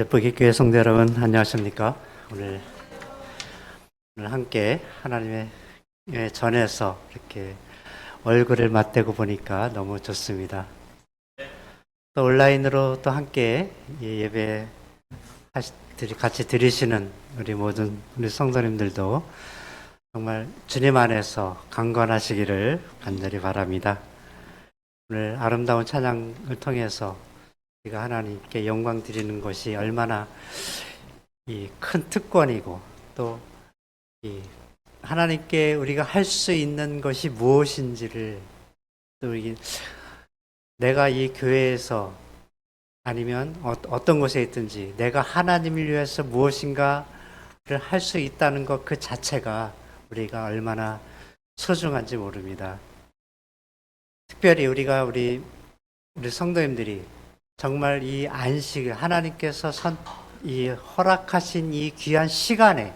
레포기 교회 성도 여러분 안녕하십니까? 오늘 함께 하나님의 전에서 이렇게 얼굴을 맞대고 보니까 너무 좋습니다. 또 온라인으로 또 함께 예배 같이 드리시는 우리 모든 우리 성도님들도 정말 주님 안에서 강건하시기를 간절히 바랍니다. 오늘 아름다운 찬양을 통해서 우리가 하나님께 영광 드리는 것이 얼마나 이 큰 특권이고 또 이 하나님께 우리가 할 수 있는 것이 무엇인지를 또 내가 이 교회에서 아니면 어떤 곳에 있든지 내가 하나님을 위해서 무엇인가를 할 수 있다는 것 그 자체가 우리가 얼마나 소중한지 모릅니다. 특별히 우리 성도님들이 정말 이 안식, 하나님께서 이 허락하신 이 귀한 시간에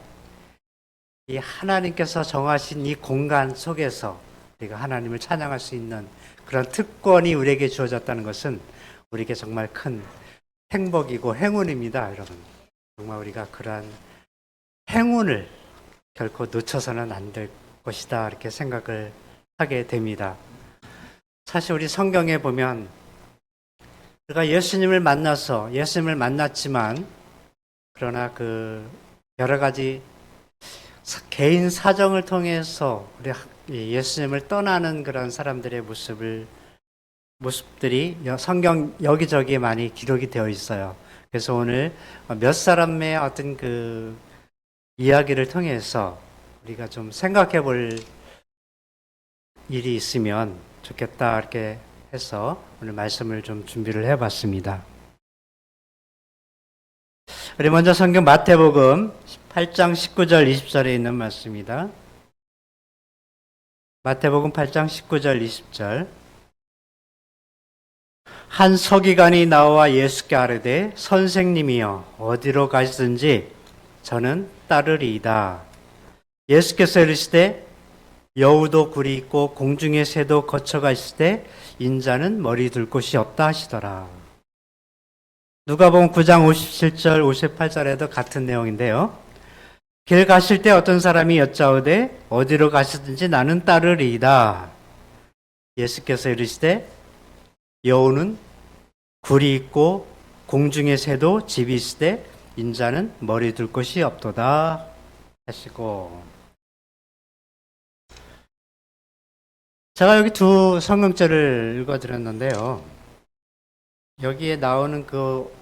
이 하나님께서 정하신 이 공간 속에서 우리가 하나님을 찬양할 수 있는 그런 특권이 우리에게 주어졌다는 것은 우리에게 정말 큰 행복이고 행운입니다, 여러분. 정말 우리가 그러한 행운을 결코 놓쳐서는 안 될 것이다, 이렇게 생각을 하게 됩니다. 사실 우리 성경에 보면 우리가 예수님을 만났지만 그러나 그 여러 가지 개인 사정을 통해서 우리 예수님을 떠나는 그런 사람들의 모습들이 성경 여기저기 많이 기록이 되어 있어요. 그래서 오늘 몇 사람의 어떤 그 이야기를 통해서 우리가 좀 생각해 볼 일이 있으면 좋겠다, 이렇게 해서 오늘 말씀을 좀 준비를 해봤습니다. 우리 먼저 성경 마태복음 8장 19절 20절에 있는 말씀입니다. 마태복음 8장 19절 20절. 한 서기관이 나와 예수께 아뢰되 선생님이여 어디로 가시든지 저는 따르리이다. 예수께서 이르시되 여우도 굴이 있고 공중의 새도 거쳐가 있을 때 인자는 머리 둘 곳이 없다 하시더라. 누가복음 9장 57절 58절에도 같은 내용인데요. 길 가실 때 어떤 사람이 여짜오되 어디로 가시든지 나는 따르리이다. 예수께서 이르시되 여우는 굴이 있고 공중의 새도 집이 있을 때 인자는 머리 둘 곳이 없도다 하시고, 제가 여기 두 성경절을 읽어드렸는데요. 여기에 나오는 그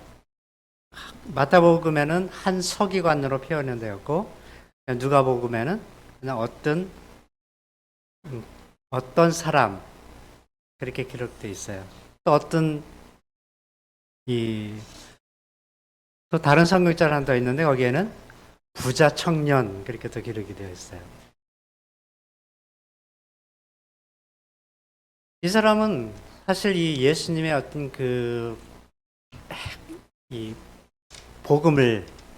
마태복음에는 한 서기관으로 표현되었고 누가복음에는 그냥 어떤 사람 그렇게 기록되어 있어요. 또 또 다른 성경절 하나 더 있는데 거기에는 부자 청년 그렇게 또 기록이 되어 있어요. 이 사람은 사실 이 예수님의 어떤 이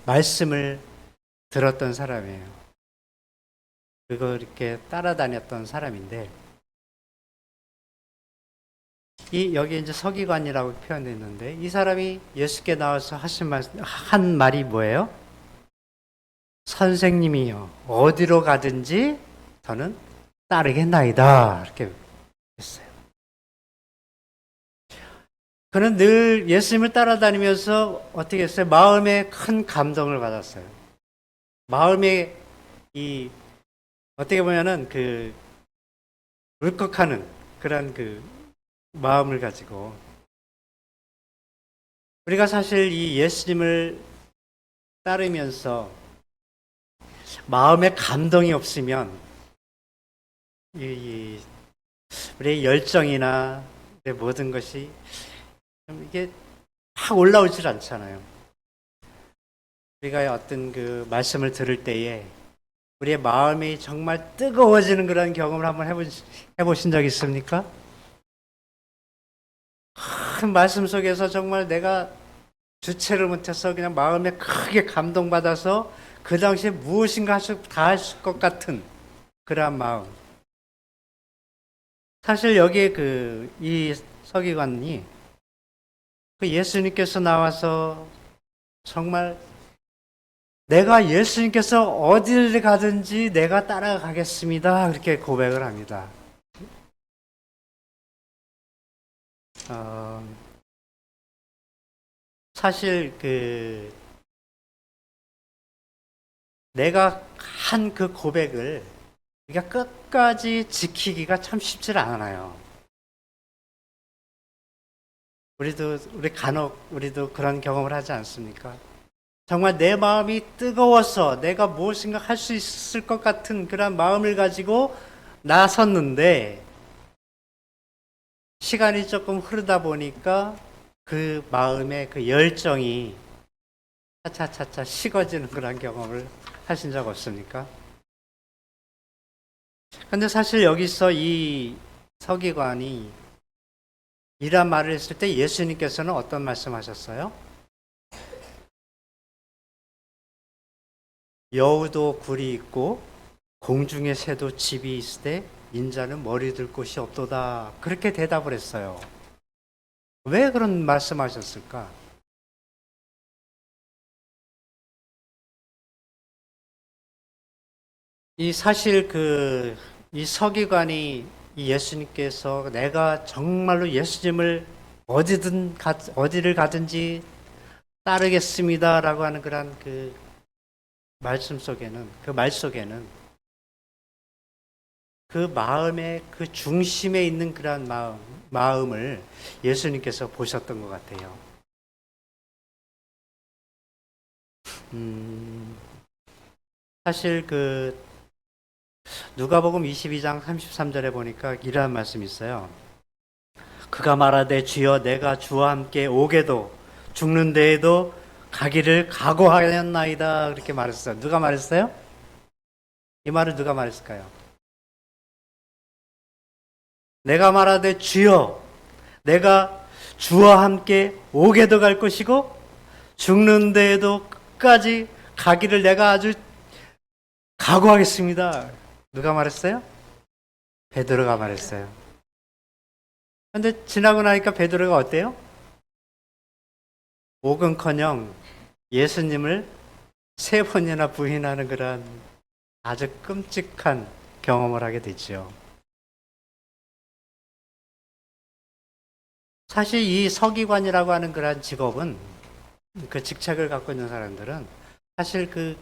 말씀을 들었던 사람이에요. 그거 이렇게 따라다녔던 사람인데, 여기 이제 서기관이라고 표현되어 있는데, 이 사람이 예수께 나와서 한 말이 뭐예요? 선생님이요, 어디로 가든지 저는 따르겠나이다. 이렇게 했어요. 그는 늘 예수님을 따라다니면서 어떻게 했어요? 마음에 큰 감동을 받았어요. 마음에 어떻게 보면은 울컥하는 그런 마음을 가지고, 우리가 사실 이 예수님을 따르면서 마음에 감동이 없으면 우리의 열정이나 모든 것이 이게 확 올라오질 않잖아요. 우리가 어떤 말씀을 들을 때에 우리의 마음이 정말 뜨거워지는 그런 경험을 한번 해보신 적 있습니까? 큰 말씀 속에서 정말 내가 주체를 못해서 그냥 마음에 크게 감동받아서 그 당시에 무엇인가 다 할 것 같은 그러한 마음. 사실 여기에 이 서기관이 예수님께서 나와서 정말 내가 예수님께서 어디를 가든지 내가 따라가겠습니다. 그렇게 고백을 합니다. 사실 내가 한 그 고백을 우리가 끝까지 지키기가 참 쉽지 않아요. 우리 간혹 우리도 그런 경험을 하지 않습니까? 정말 내 마음이 뜨거워서 내가 무엇인가 할 수 있을 것 같은 그런 마음을 가지고 나섰는데 시간이 조금 흐르다 보니까 그 마음의 그 열정이 차차차차 식어지는 그런 경험을 하신 적 없습니까? 근데 사실 여기서 이 서기관이 이란 말을 했을 때 예수님께서는 어떤 말씀하셨어요? 여우도 굴이 있고 공중의 새도 집이 있으되 인자는 머리 들 곳이 없도다. 그렇게 대답을 했어요. 왜 그런 말씀하셨을까? 이 사실 이 서기관이 이 예수님께서 내가 정말로 예수님을 어디를 가든지 따르겠습니다라고 하는 그런 그 말씀 속에는 그 말 속에는 그 마음의 그 중심에 있는 그런 마음을 예수님께서 보셨던 것 같아요. 사실 누가복음 22장 33절에 보니까 이러한 말씀이 있어요. 그가 말하되 주여 내가 주와 함께 오게도 죽는 데에도 가기를 각오하였나이다 그렇게 말했어요. 누가 말했어요? 이 말을 누가 말했을까요? 내가 말하되 주여 내가 주와 함께 오게도 갈 것이고 죽는 데에도 끝까지 가기를 내가 아주 각오하겠습니다. 누가 말했어요? 베드로가 말했어요. 근데 지나고 나니까 베드로가 어때요? 오근커녕 예수님을 3번이나 부인하는 그런 아주 끔찍한 경험을 하게 됐죠. 사실 이 서기관이라고 하는 그런 직업은 그 직책을 갖고 있는 사람들은 사실 그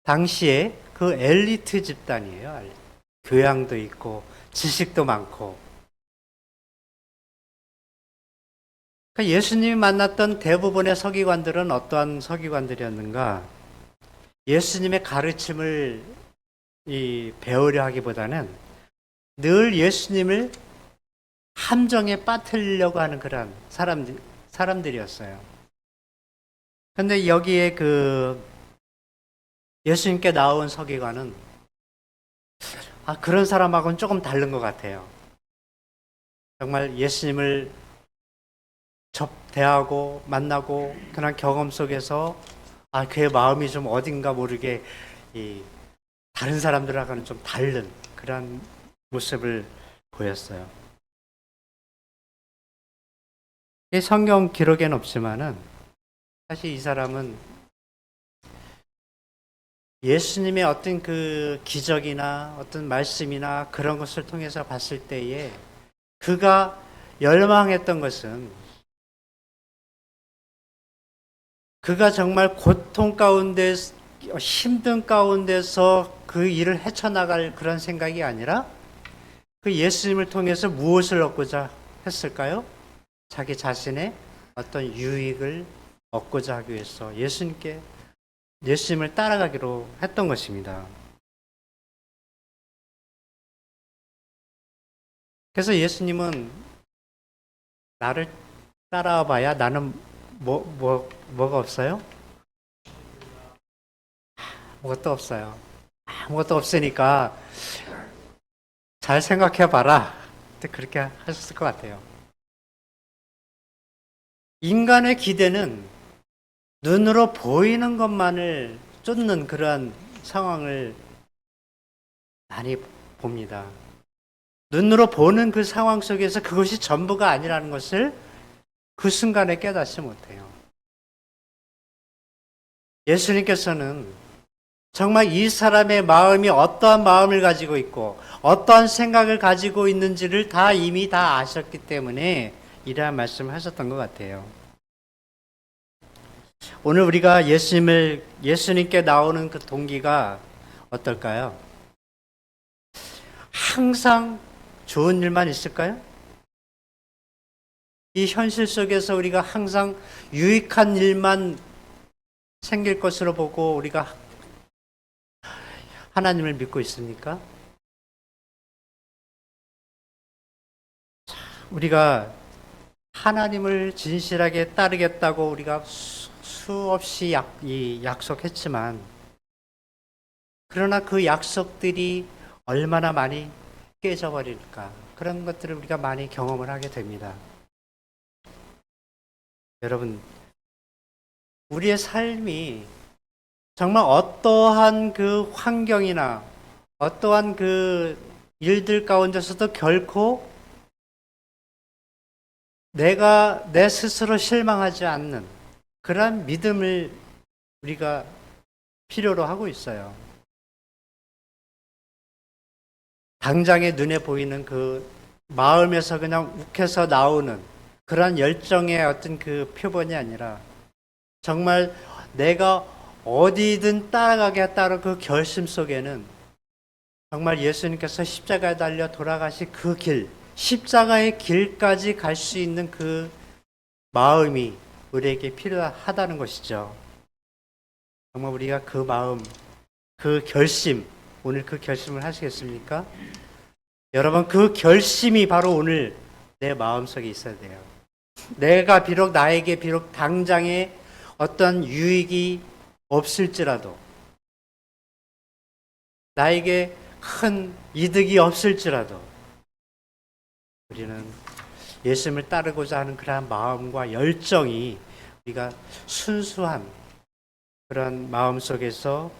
당시에 그 엘리트 집단이에요. 교양도 있고 지식도 많고. 그러니까 예수님이 만났던 대부분의 서기관들은 어떠한 서기관들이었는가? 예수님의 가르침을 배우려 하기보다는 늘 예수님을 함정에 빠뜨리려고 하는 그런 사람들이었어요. 근데 여기에 예수님께 나온 서기관은 그런 사람하고는 조금 다른 것 같아요. 정말 예수님을 대하고 만나고 그런 경험 속에서 그의 마음이 좀 어딘가 모르게 다른 사람들하고는 좀 다른 그런 모습을 보였어요. 이 성경 기록에는 없지만은 사실 이 사람은 예수님의 어떤 그 기적이나 어떤 말씀이나 그런 것을 통해서 봤을 때에 그가 열망했던 것은 그가 정말 고통 가운데 힘든 가운데서 그 일을 헤쳐나갈 그런 생각이 아니라 그 예수님을 통해서 무엇을 얻고자 했을까요? 자기 자신의 어떤 유익을 얻고자 하기 위해서 예수님을 따라가기로 했던 것입니다. 그래서 예수님은 나를 따라와 봐야 나는 뭐가 없어요? 아무것도 없어요. 아무것도 없으니까 잘 생각해 봐라. 그렇게 하셨을 것 같아요. 인간의 기대는 눈으로 보이는 것만을 쫓는 그러한 상황을 많이 봅니다. 눈으로 보는 그 상황 속에서 그것이 전부가 아니라는 것을 그 순간에 깨닫지 못해요. 예수님께서는 정말 이 사람의 마음이 어떠한 마음을 가지고 있고 어떠한 생각을 가지고 있는지를 다 이미 다 아셨기 때문에 이러한 말씀을 하셨던 것 같아요. 오늘 우리가 예수님께 나오는 그 동기가 어떨까요? 항상 좋은 일만 있을까요? 이 현실 속에서 우리가 항상 유익한 일만 생길 것으로 보고 우리가 하나님을 믿고 있습니까? 우리가 하나님을 진실하게 따르겠다고 우리가 수없이 약속했지만, 그러나 그 약속들이 얼마나 많이 깨져버릴까, 그런 것들을 우리가 많이 경험을 하게 됩니다. 여러분, 우리의 삶이 정말 어떠한 그 환경이나 어떠한 그 일들 가운데서도 결코 내가 내 스스로 실망하지 않는 그러한 믿음을 우리가 필요로 하고 있어요. 당장에 눈에 보이는 그 마음에서 그냥 욱해서 나오는 그러한 열정의 어떤 그 표본이 아니라 정말 내가 어디든 따라가겠다는 그 결심 속에는 정말 예수님께서 십자가에 달려 돌아가신 그 길, 십자가의 길까지 갈 수 있는 그 마음이 우리에게 필요하다는 것이죠. 정말 우리가 그 마음, 그 결심, 오늘 그 결심을 하시겠습니까? 여러분, 그 결심이 바로 오늘 내 마음속에 있어야 돼요. 나에게 비록 당장에 어떤 유익이 없을지라도, 나에게 큰 이득이 없을지라도 우리는 예수님을 따르고자 하는 그러한 마음과 열정이 우리가 순수한 그런 마음 속에서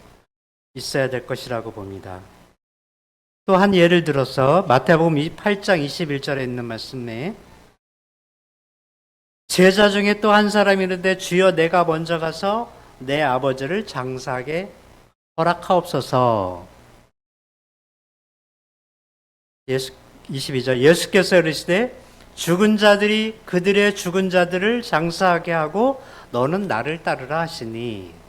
있어야 될 것이라고 봅니다. 또 한 예를 들어서 마태복음 8장 21절에 있는 말씀에 제자 중에 또 한 사람이 있는데 주여 내가 먼저 가서 내 아버지를 장사하게 허락하옵소서. 22절 예수께서 이르시되 죽은 자들이 그들의 죽은 자들을 장사하게 하고 너는 나를 따르라 하시니.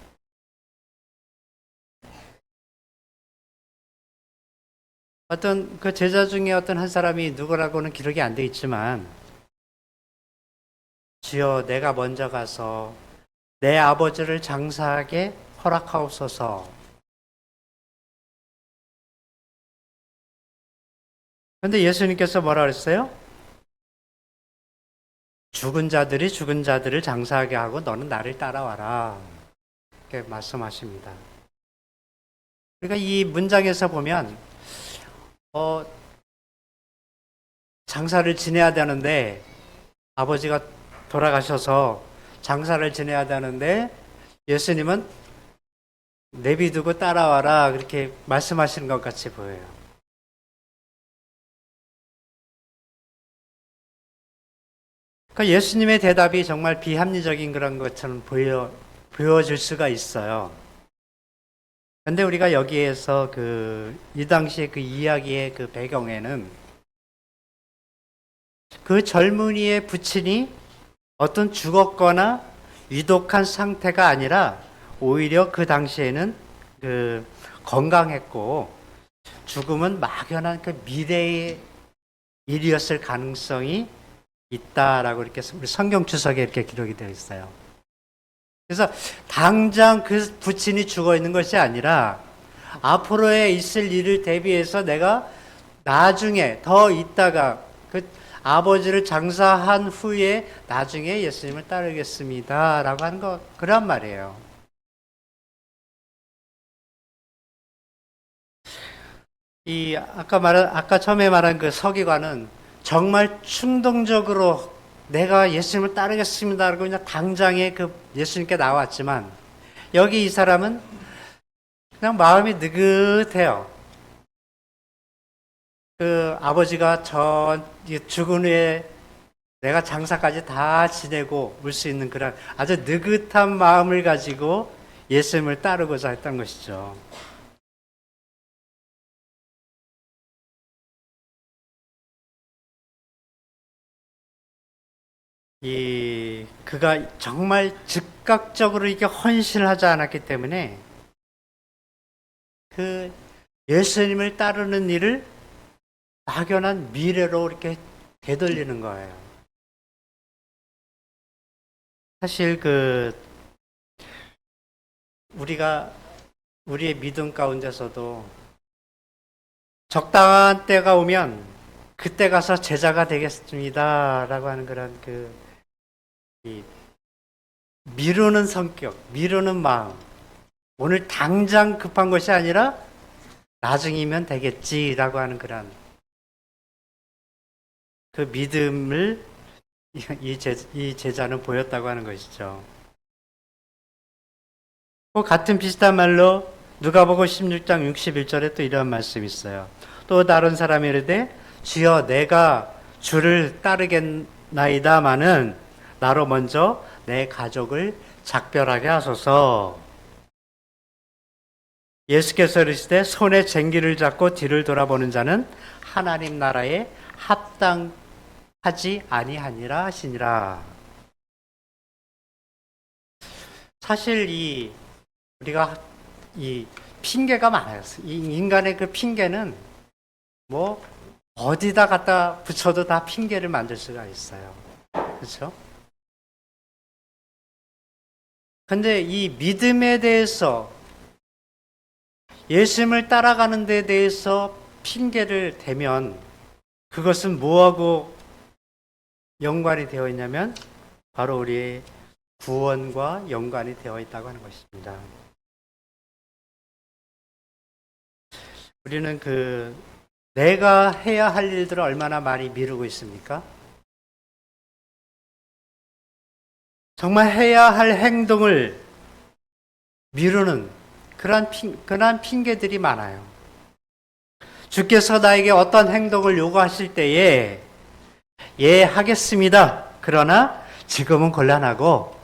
어떤 그 제자 중에 어떤 한 사람이 누구라고는 기록이 안 돼 있지만 주여 내가 먼저 가서 내 아버지를 장사하게 허락하옵소서. 그런데 예수님께서 뭐라 그랬어요? 죽은 자들이 죽은 자들을 장사하게 하고 너는 나를 따라와라. 이렇게 말씀하십니다. 그러니까 이 문장에서 보면 장사를 지내야 되는데 아버지가 돌아가셔서 장사를 지내야 되는데 예수님은 내비두고 따라와라 그렇게 말씀하시는 것 같이 보여요. 그러니까 예수님의 대답이 정말 비합리적인 그런 것처럼 보여질 수가 있어요. 근데 우리가 여기에서 이 당시에 그 이야기의 그 배경에는 그 젊은이의 부친이 어떤 죽었거나 위독한 상태가 아니라 오히려 그 당시에는 건강했고 죽음은 막연한 그 미래의 일이었을 가능성이 있다라고 이렇게 우리 성경 주석에 이렇게 기록이 되어 있어요. 그래서 당장 그 부친이 죽어 있는 것이 아니라 앞으로에 있을 일을 대비해서 내가 나중에 더 있다가 그 아버지를 장사한 후에 나중에 예수님을 따르겠습니다 라고 하는 그런 말이에요. 아까 처음에 말한 그 서기관은 정말 충동적으로 내가 예수님을 따르겠습니다 라고 그냥 당장에 그 예수님께 나왔지만 여기 이 사람은 그냥 마음이 느긋해요. 그 아버지가 죽은 후에 내가 장사까지 다 지내고 올 수 있는 그런 아주 느긋한 마음을 가지고 예수님을 따르고자 했던 것이죠. 그가 정말 즉각적으로 이게 헌신을 하지 않았기 때문에 그 예수님을 따르는 일을 막연한 미래로 이렇게 되돌리는 거예요. 사실 우리의 믿음 가운데서도 적당한 때가 오면 그때 가서 제자가 되겠습니다라고 하는 그런 이 미루는 성격, 미루는 마음. 오늘 당장 급한 것이 아니라 나중이면 되겠지라고 하는 그런 그 믿음을 이 제자는 보였다고 하는 것이죠. 같은 비슷한 말로 누가복음 16장 61절에 또 이런 말씀이 있어요. 또 다른 사람이 이르되 주여 내가 주를 따르겠나이다마는 나로 먼저 내 가족을 작별하게 하소서. 예수께서 이르시되 손에 쟁기를 잡고 뒤를 돌아보는 자는 하나님 나라에 합당하지 아니하니라 하시니라. 사실 우리가 이 핑계가 많아요. 이 인간의 그 핑계는 뭐 어디다 갖다 붙여도 다 핑계를 만들 수가 있어요. 그렇죠? 근데 이 믿음에 대해서 예수님을 따라가는 데 대해서 핑계를 대면 그것은 뭐하고 연관이 되어 있냐면 바로 우리의 구원과 연관이 되어 있다고 하는 것입니다. 우리는 내가 해야 할 일들을 얼마나 많이 미루고 있습니까? 정말 해야 할 행동을 미루는 그러한 핑계들이 많아요. 주께서 나에게 어떤 행동을 요구하실 때에 예, 하겠습니다. 그러나 지금은 곤란하고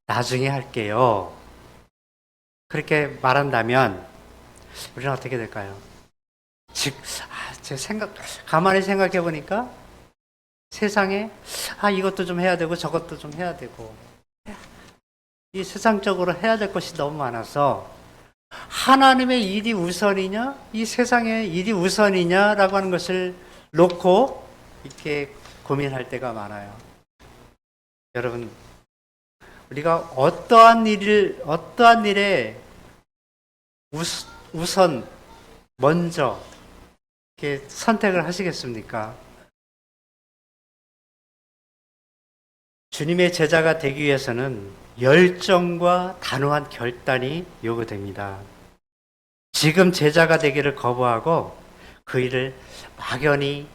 나중에 할게요. 그렇게 말한다면 우리는 어떻게 될까요? 가만히 생각해 보니까 세상에 이것도 좀 해야 되고 저것도 좀 해야 되고 이 세상적으로 해야 될 것이 너무 많아서 하나님의 일이 우선이냐 이 세상의 일이 우선이냐라고 하는 것을 놓고 이렇게 고민할 때가 많아요. 여러분 우리가 어떠한 일에 우선 먼저 이렇게 선택을 하시겠습니까? 주님의 제자가 되기 위해서는 열정과 단호한 결단이 요구됩니다. 지금 제자가 되기를 거부하고 그 일을 막연히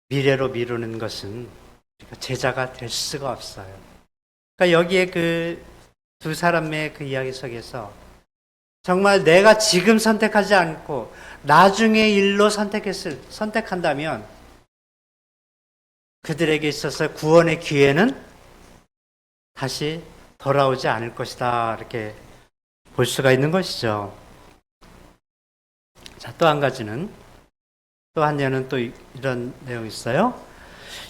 미래로 미루는 것은 제자가 될 수가 없어요. 그러니까 여기에 두 사람의 그 이야기 속에서 정말 내가 지금 선택하지 않고 나중의 일로 선택한다면 그들에게 있어서 구원의 기회는 다시 돌아오지 않을 것이다. 이렇게 볼 수가 있는 것이죠. 자, 또 한 가지는, 또 한 예는 또 이런 내용이 있어요.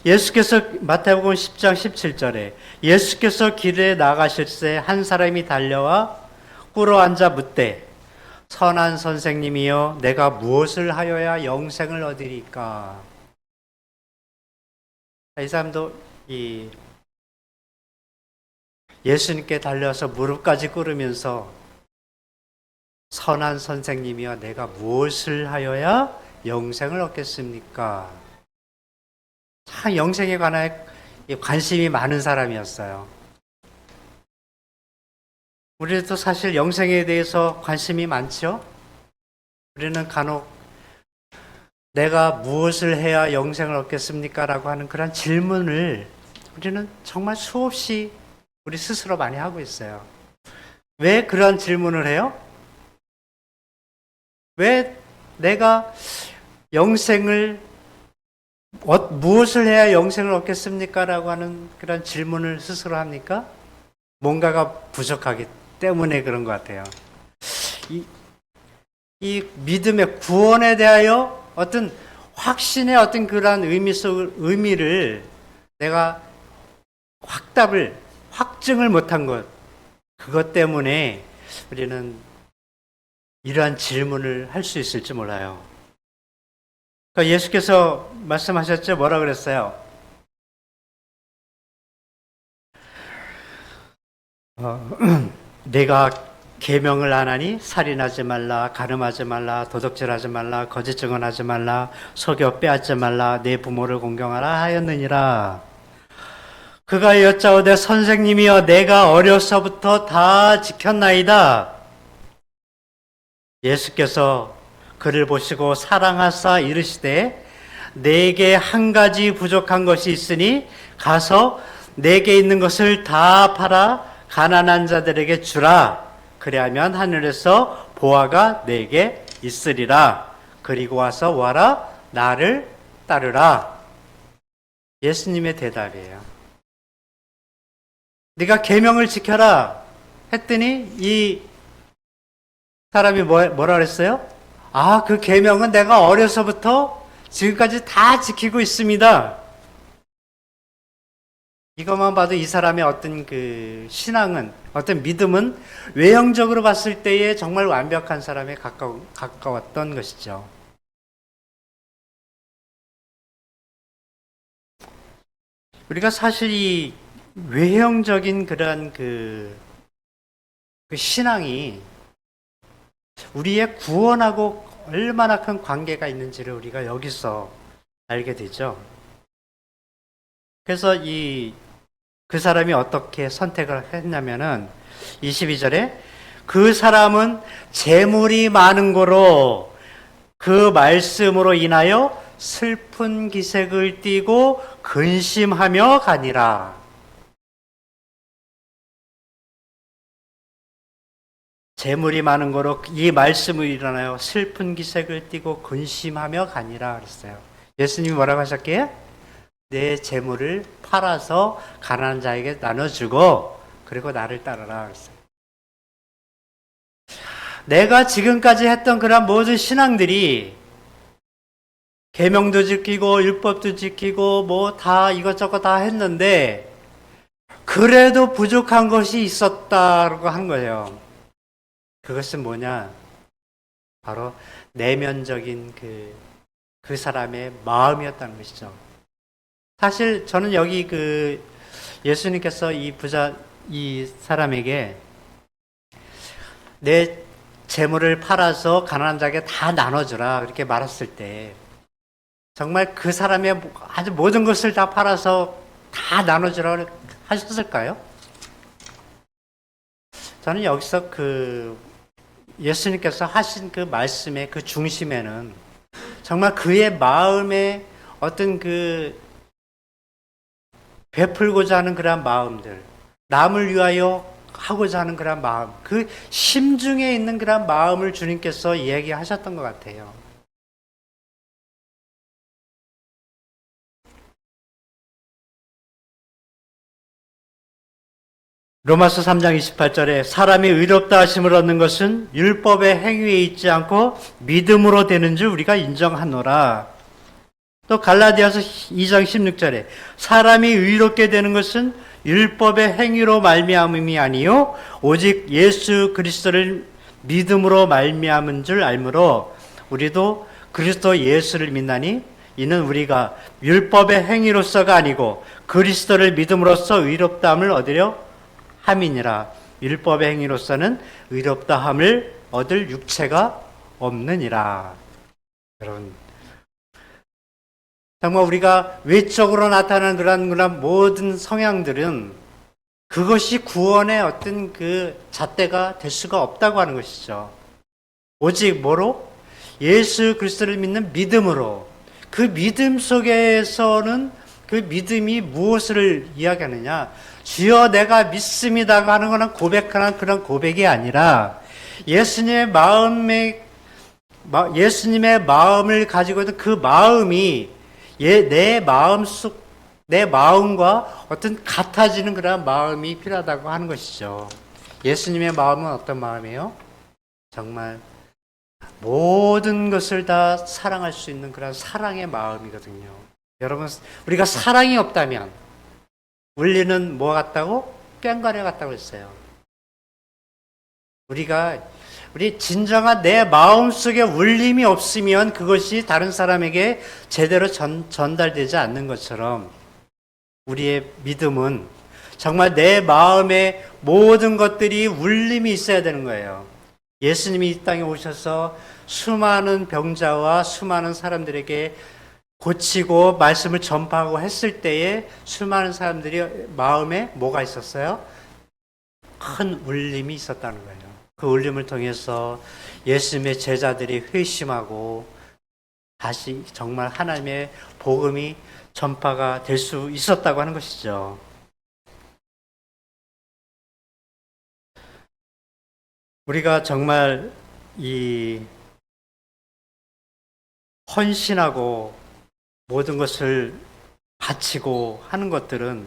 예수께서 마태복음 10장 17절에 예수께서 길에 나가실새 한 사람이 달려와 꿇어 앉아 묻되 선한 선생님이여 내가 무엇을 하여야 영생을 얻으리까? 이 사람도 예수님께 달려서 무릎까지 꿇으면서 선한 선생님이여 내가 무엇을 하여야 영생을 얻겠습니까? 참 영생에 관해 관심이 많은 사람이었어요. 우리도 사실 영생에 대해서 관심이 많죠? 우리는 간혹 내가 무엇을 해야 영생을 얻겠습니까? 라고 하는 그런 질문을 우리는 정말 수없이 우리 스스로 많이 하고 있어요. 왜 그런 질문을 해요? 왜 내가 무엇을 해야 영생을 얻겠습니까? 라고 하는 그런 질문을 스스로 합니까? 뭔가가 부족하기 때문에 그런 것 같아요. 이 믿음의 구원에 대하여 어떤 확신의 어떤 그러한 의미를 내가 확증을 못한 것, 그것 때문에 우리는 이러한 질문을 할 수 있을지 몰라요. 그러니까 예수께서 말씀하셨죠? 뭐라 그랬어요? 내가 계명을 안 하니 살인하지 말라, 간음하지 말라, 도둑질하지 말라, 거짓 증언하지 말라, 속여 빼앗지 말라, 내 부모를 공경하라 하였느니라. 그가 여짜오되 선생님이여 내가 어려서부터 다 지켰나이다. 예수께서 그를 보시고 사랑하사 이르시되 내게 한 가지 부족한 것이 있으니 가서 내게 있는 것을 다 팔아 가난한 자들에게 주라. 그리하면 하늘에서 보화가 내게 있으리라. 그리고 와서 와라 나를 따르라. 예수님의 대답이에요. 네가 계명을 지켜라 했더니 이 사람이 뭐라 그랬어요? 아, 그 계명은 내가 어려서부터 지금까지 다 지키고 있습니다. 이것만 봐도 이 사람의 어떤 그 신앙은, 어떤 믿음은 외형적으로 봤을 때에 정말 완벽한 사람에 가까웠던 것이죠. 우리가 사실 이 외형적인 그러한 그 신앙이 우리의 구원하고 얼마나 큰 관계가 있는지를 우리가 여기서 알게 되죠. 그래서 그 사람이 어떻게 선택을 했냐면은 22절에 그 사람은 재물이 많은 거로 그 말씀으로 인하여 슬픈 기색을 띠고 근심하며 가니라. 재물이 많은 거로 이 말씀을 일어나요. 슬픈 기색을 띠고 근심하며 가니라 그랬어요. 예수님이 뭐라고 하셨게요? 내 재물을 팔아서 가난한 자에게 나눠주고 그리고 나를 따르라 그랬어요. 내가 지금까지 했던 그런 모든 신앙들이 계명도 지키고 율법도 지키고 뭐 다 이것저것 다 했는데 그래도 부족한 것이 있었다고 한 거예요. 그것은 뭐냐? 바로 내면적인 그 사람의 마음이었다는 것이죠. 사실 저는 여기 예수님께서 이 사람에게 내 재물을 팔아서 가난한 자에게 다 나눠주라 그렇게 말했을 때 정말 그 사람의 아주 모든 것을 다 팔아서 다 나눠주라 하셨을까요? 저는 여기서 예수님께서 하신 그 말씀의 그 중심에는 정말 그의 마음에 어떤 베풀고자 하는 그런 마음들, 남을 위하여 하고자 하는 그런 마음, 그 심중에 있는 그런 마음을 주님께서 이야기하셨던 것 같아요. 로마서 3장 28절에 사람이 의롭다 하심을 얻는 것은 율법의 행위에 있지 않고 믿음으로 되는 줄 우리가 인정하노라. 또 갈라디아서 2장 16절에 사람이 의롭게 되는 것은 율법의 행위로 말미암음이 아니요 오직 예수 그리스도를 믿음으로 말미암은 줄 알므로 우리도 그리스도 예수를 믿나니 이는 우리가 율법의 행위로서가 아니고 그리스도를 믿음으로써 의롭다함을 얻으려 함이니라. 율법의 행위로서는 의롭다함을 얻을 육체가 없느니라. 여러분, 정말 우리가 외적으로 나타나는 그런 모든 성향들은 그것이 구원의 어떤 잣대가 될 수가 없다고 하는 것이죠. 오직 뭐로? 예수 그리스도를 믿는 믿음으로. 그 믿음 속에서는 그 믿음이 무엇을 이야기하느냐? 주여 내가 믿습니다 하는 것은 고백하는 그런 고백이 아니라 예수님의 마음을 가지고 있는 그 마음이 내 마음과 어떤 같아지는 그런 마음이 필요하다고 하는 것이죠. 예수님의 마음은 어떤 마음이에요? 정말 모든 것을 다 사랑할 수 있는 그런 사랑의 마음이거든요. 여러분, 우리가 사랑이 없다면 우리는 뭐 같다고? 뺑가려 같다고 했어요. 우리 진정한 내 마음속에 울림이 없으면 그것이 다른 사람에게 제대로 전달되지 않는 것처럼 우리의 믿음은 정말 내 마음에 모든 것들이 울림이 있어야 되는 거예요. 예수님이 이 땅에 오셔서 수많은 병자와 수많은 사람들에게 고치고 말씀을 전파하고 했을 때에 수많은 사람들이 마음에 뭐가 있었어요? 큰 울림이 있었다는 거예요. 그 울림을 통해서 예수님의 제자들이 회심하고 다시 정말 하나님의 복음이 전파가 될 수 있었다고 하는 것이죠. 우리가 정말 이 헌신하고 모든 것을 바치고 하는 것들은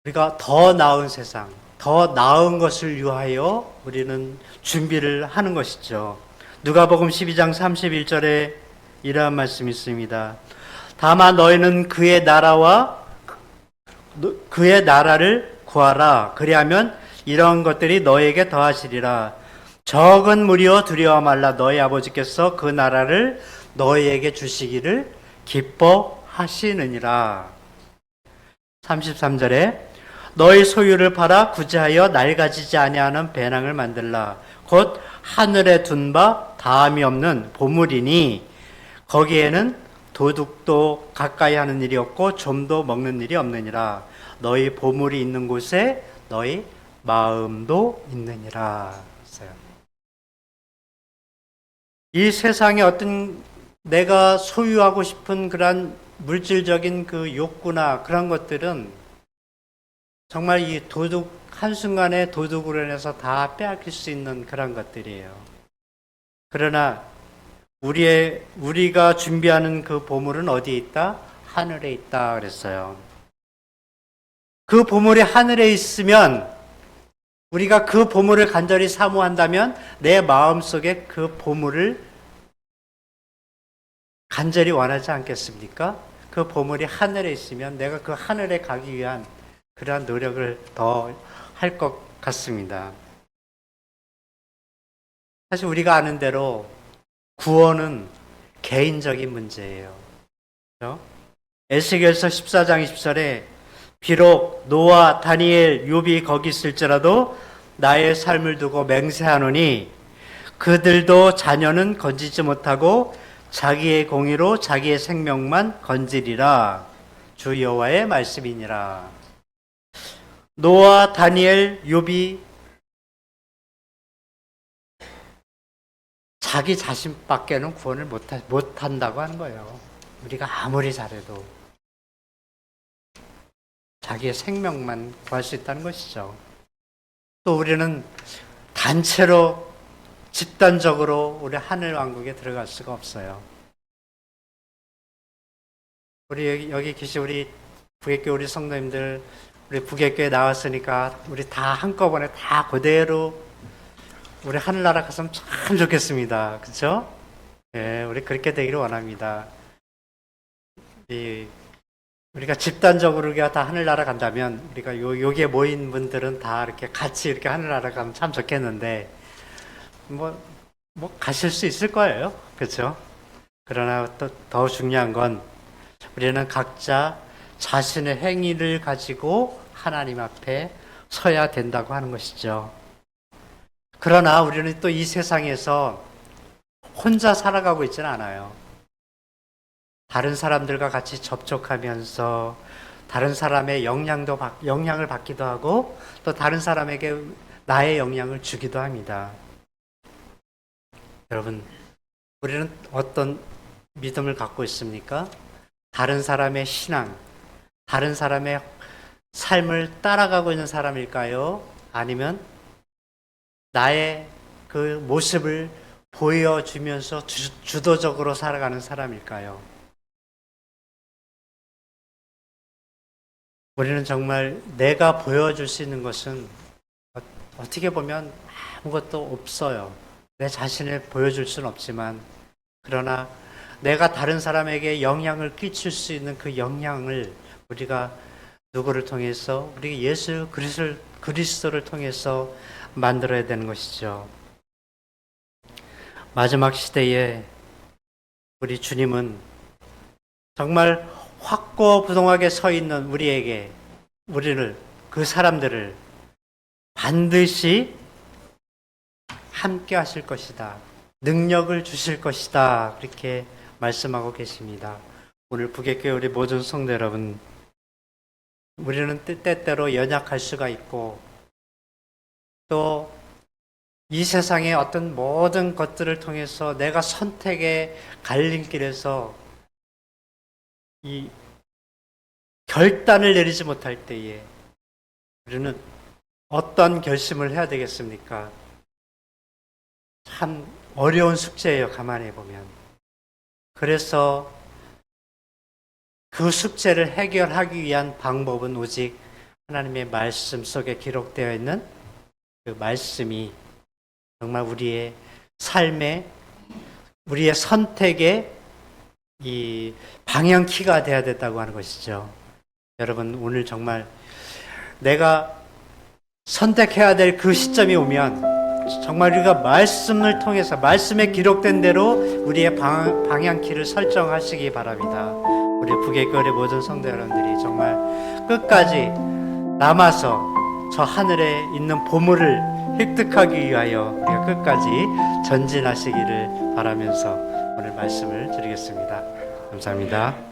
우리가 더 나은 세상, 더 나은 것을 위하여 우리는 준비를 하는 것이죠. 누가복음 12장 31절에 이러한 말씀이 있습니다. 다만 너희는 그의 나라를 구하라. 그리하면 이런 것들이 너에게 더하시리라. 적은 무리여 두려워 말라. 너희 아버지께서 그 나라를 너희에게 주시기를 기뻐하시느니라. 33절에 너희 소유를 팔아 구제하여 낡아지지 아니하는 배낭을 만들라. 곧 하늘에 둔 바 다함이 없는 보물이니 거기에는 도둑도 가까이 하는 일이 없고 좀도 먹는 일이 없느니라. 너희 보물이 있는 곳에 너희 마음도 있느니라. 이 세상에 어떤 내가 소유하고 싶은 그런 물질적인 그 욕구나 그런 것들은 정말 이 도둑, 한순간에 도둑으로 인해서 다 빼앗길 수 있는 그런 것들이에요. 그러나 우리가 준비하는 그 보물은 어디에 있다? 하늘에 있다 그랬어요. 그 보물이 하늘에 있으면 우리가 그 보물을 간절히 사모한다면 내 마음속에 그 보물을 간절히 원하지 않겠습니까? 그 보물이 하늘에 있으면 내가 그 하늘에 가기 위한 그러한 노력을 더 할 것 같습니다. 사실 우리가 아는 대로 구원은 개인적인 문제예요. 그렇죠? 에스겔서 14장 20절에 비록 노아, 다니엘, 욥이 거기 있을지라도 나의 삶을 두고 맹세하노니 그들도 자녀는 건지지 못하고 자기의 공의로 자기의 생명만 건지리라. 주 여호와의 말씀이니라. 노아, 다니엘, 욥이 자기 자신밖에는 구원을 못한다고 하는 거예요. 우리가 아무리 잘해도 자기의 생명만 구할 수 있다는 것이죠. 또 우리는 단체로 집단적으로 우리 하늘 왕국에 들어갈 수가 없어요. 우리 여기 계신 우리 부객교 우리 성도님들 우리 부객교에 나왔으니까 우리 다 한꺼번에 다 그대로 우리 하늘나라 갔으면 참 좋겠습니다. 그렇죠? 예, 우리 그렇게 되기를 원합니다. 우리가 집단적으로 우리가 다 하늘나라 간다면 우리가 여기에 모인 분들은 다 이렇게 같이 이렇게 하늘나라 가면 참 좋겠는데 뭐 가실 수 있을 거예요. 그렇죠? 그러나 또 더 중요한 건 우리는 각자 자신의 행위를 가지고 하나님 앞에 서야 된다고 하는 것이죠. 그러나 우리는 또 이 세상에서 혼자 살아가고 있지는 않아요. 다른 사람들과 같이 접촉하면서 다른 사람의 영향을 받기도 하고 또 다른 사람에게 나의 영향을 주기도 합니다. 여러분, 우리는 어떤 믿음을 갖고 있습니까? 다른 사람의 신앙, 다른 사람의 삶을 따라가고 있는 사람일까요? 아니면 나의 그 모습을 보여주면서 주도적으로 살아가는 사람일까요? 우리는 정말 내가 보여줄 수 있는 것은 어떻게 보면 아무것도 없어요. 내 자신을 보여줄 수는 없지만, 그러나 내가 다른 사람에게 영향을 끼칠 수 있는 그 영향을 우리가 누구를 통해서, 우리 예수 그리스도를 통해서 만들어야 되는 것이죠. 마지막 시대에 우리 주님은 정말 확고부동하게 서 있는 우리를, 그 사람들을 반드시 함께 하실 것이다. 능력을 주실 것이다. 그렇게 말씀하고 계십니다. 오늘 북의교회 우리 모든 성도 여러분, 우리는 때때로 연약할 수가 있고, 또 이 세상의 어떤 모든 것들을 통해서 내가 선택의 갈림길에서 이 결단을 내리지 못할 때에 우리는 어떤 결심을 해야 되겠습니까? 참 어려운 숙제예요, 가만히 보면. 그래서 그 숙제를 해결하기 위한 방법은 오직 하나님의 말씀 속에 기록되어 있는 그 말씀이 정말 우리의 삶의, 우리의 선택의 이 방향키가 되어야 된다고 하는 것이죠. 여러분, 오늘 정말 내가 선택해야 될 그 시점이 오면 정말 우리가 말씀을 통해서, 말씀에 기록된 대로 우리의 방향키를 설정하시기 바랍니다. 우리 북의교회 모든 성도 여러분들이 정말 끝까지 남아서 저 하늘에 있는 보물을 획득하기 위하여 우리가 끝까지 전진하시기를 바라면서 오늘 말씀을 드리겠습니다. 감사합니다.